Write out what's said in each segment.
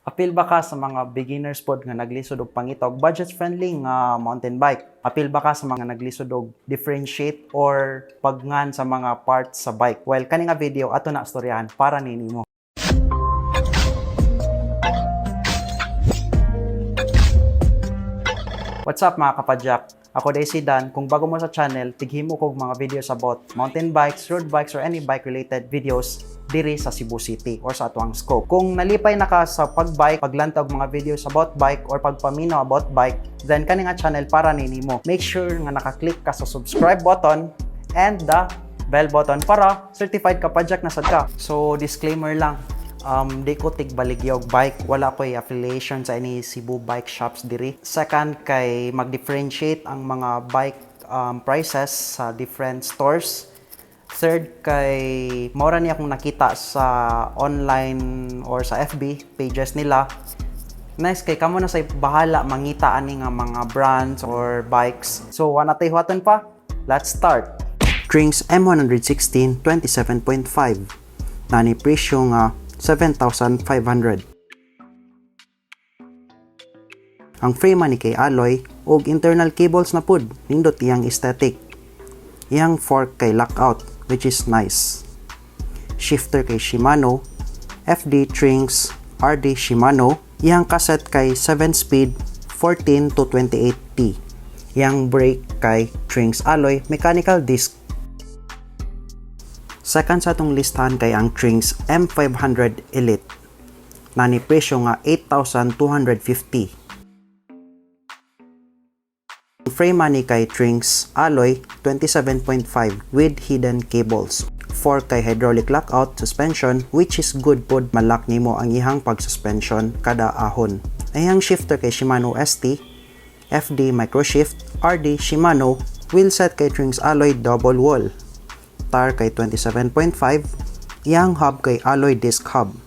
Apil ba ka sa mga beginners pod nga naglisod og pangitog budget friendly nga mountain bike? Apil ba ka sa mga naglisod og differentiate or pagngan sa mga parts sa bike? Well, kani nga video ato na istoryahan para ninimo. What's up mga kapadyak? Ako day si Dan. Kung bago mo sa channel, tighimo kog mga videos about mountain bikes, road bikes, or any bike related videos diri sa Cebu City or sa atuang scope. Kung nalipay na ka sa pagbike, paglantag mga videos about bike or pagpaminaw about bike, then kani nga channel para ninimo. Make sure nga naka-click ka sa subscribe button and the bell button para certified kapadyak na sad ka. So disclaimer lang, di ko tigbaligyaw bike, wala ko'y affiliation sa any Cebu bike shops diri. Second, kay mag-differentiate ang mga bike prices sa different stores. Third, kay maura niya akong nakita sa online or sa FB pages nila. Next, kay kamo na say bahala mangita ani nga mga brands or bikes. So wala tay huwaton pa, let's start. Trings M116 27.5 nani presyo nga 7,500. Ang frame ni kay alloy ug internal cables na pud, nindot iyang aesthetic. Iyang fork kay lockout, which is nice. Shifter kay Shimano, FD Trings, RD Shimano. Iyang cassette kay 7-speed 14 to 28T. Iyang brake kay Trings alloy, mechanical disc. Second sa atong listahan kay ang Trings M500 Elite. Nani presyo nga 8,250. Frame ni kay Trings alloy 27.5 with hidden cables. 4 kay hydraulic lockout suspension, which is good pod malak nimo ang ihang pagsuspension kada ahon. Ayang shifter kay Shimano ST, FD microshift, RD Shimano, wheel set kay Trings alloy double wall. Tire kay 27.5, iyang hub kay alloy disc hub.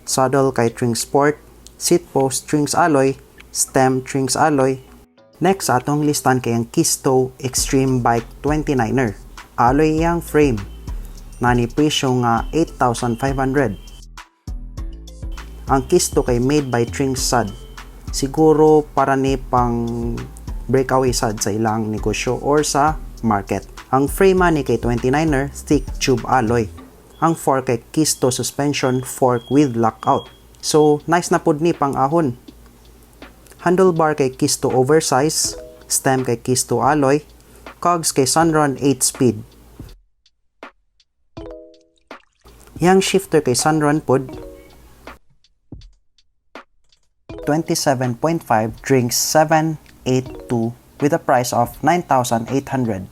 Saddle kay Trings Sport, seat post Trings alloy, stem Trings alloy. Next atong listan kay ang Kisto Extreme Bike 29er. Alloy iyang frame. Nani presyo nga 8,500. Ang Kisto kay made by Trings sad. Siguro para ni pang breakaway sad sa ilang negosyo or sa market. Ang frame ni kay 29er thick tube alloy. Ang fork kay Kisto suspension fork with lockout. So nice na pud ni pang ahon. Handlebar kay Kisto oversize, stem kay Kisto alloy, cogs kay Sunrun 8 speed. Yang shifter kay Sunrun pod 27.5 Trings 782 with a price of 9,800.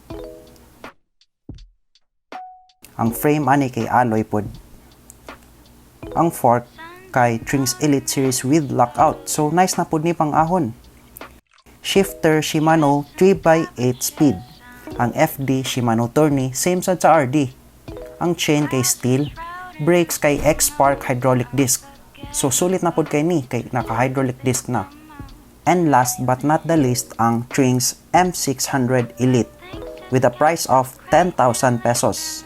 Ang frame ani kay alloy pod. Ang fork kay Trings Elite Series with lockout. So nice na pod ni pang ahon. Shifter Shimano 3x8 speed. Ang FD Shimano Tourney same sad sa RD. Ang chain kay steel, brakes kay X-Spark hydraulic disc. So sulit na pod kay ni kay naka hydraulic disc na. And last but not the least ang Trings M600 Elite with a price of 10,000 pesos.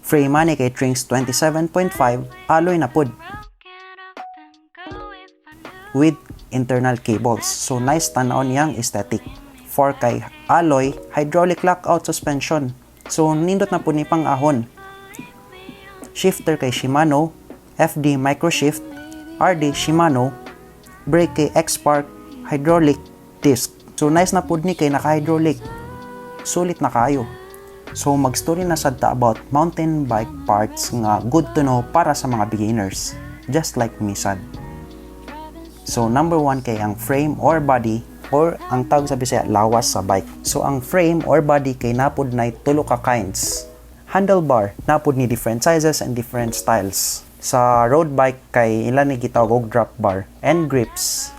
Frame ni kay Trings 27.5 alloy na pod with internal cables. So nice tan-on yang aesthetic. 4 kay alloy hydraulic lockout suspension. So nindot na pod ni pang ahon. Shifter kay Shimano, FD microshift, RD Shimano, brake kay X-Spark hydraulic disc. So nice na pod ni kay naka-hydraulic. Sulit na kayo. So mag-story na sad ta about mountain bike parts nga good to know para sa mga beginners, just like me sad. So number 1 kay ang frame or body or ang tawag sa Bisaya lawas sa bike. So ang frame or body kay napod na tulo ka kinds. Handlebar napod ni different sizes and different styles. Sa road bike kay ilan ni gitawag og drop bar and grips.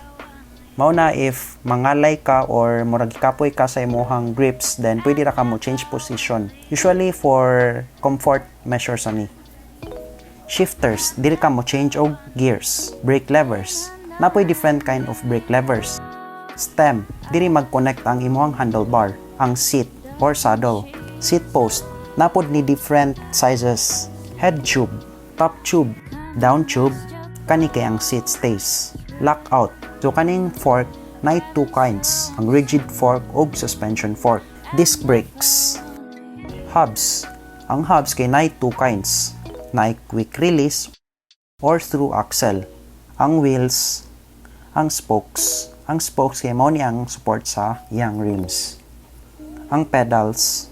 Mao na if mangalay ka or murag kapoy ka sa imong grips, then pwede ra ka mo change position. Usually for comfort measures ani. Shifters, dili ka mo change og gears. Brake levers, napoy different kind of brake levers. Stem, diri mag-connect ang imong handlebar. Ang seat or saddle. Seat post, napod ni different sizes. Head tube, top tube, down tube, Kani kay ang seat stays. Lockout. So kaning fork na 2 kinds, ang rigid fork ug suspension fork. Disc brakes. Hubs. Ang hubs kay na 2 kinds, na quick release or through axle. Ang wheels, ang spokes. Ang spokes kay mao ni ang support sa iyang rims. Ang pedals,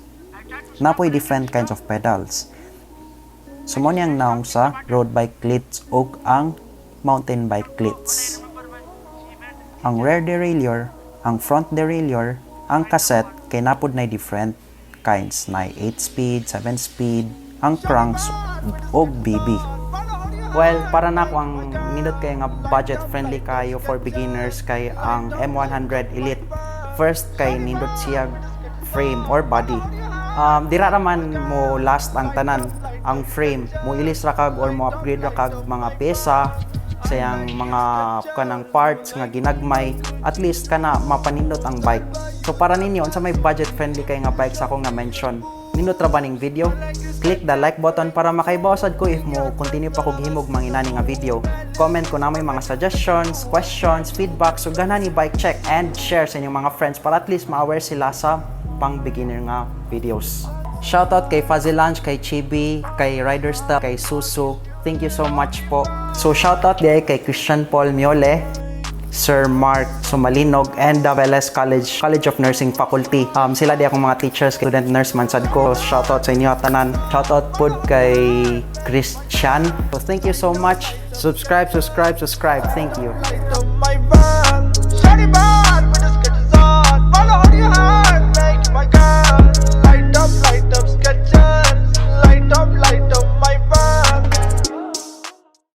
napoy different kinds of pedals. So mao ni ang naong sa road bike cleats ug ang mountain bike cleats. Ang rear derailleur, ang front derailleur, ang cassette kay napod na different kinds, na 8 speed, 7 speed, ang cranks ug BB. Well, para na ako ang nindot kay nga budget friendly kayo for beginners kay ang M100 Elite. First kay nindot siya frame or body. Dira raman mo last ang tanan, ang frame mo ilis ra kag or mo upgrade ra kag mga pyesa sayang mga kanang parts nga ginagmay, at least kana mapanindot ang bike. So para ninyo unsa may budget friendly kay nga bike sa ako nga mention, nindot ra ba ning video? Click the like button para makaibawsad ko if mo continue pa kog himog manginani nga video. Comment ko na may mga suggestions, questions, feedback so gana ni bike check, and share sa inyong mga friends para at least ma-aware sila sa pang beginner nga videos. Shoutout kay Fuzzy Lunch, kay Chibi, kay Rider Style, kay Susu. Thank you so much po. So shoutout din kay Christian Paul Miole, Sir Mark Sumalinog, and Daveles College of Nursing Faculty. Sila di akong mga teachers, student nurse man sad ko. Shoutout sa inyo tanan. Shoutout po kay Christian. So thank you so much. Subscribe. Thank you.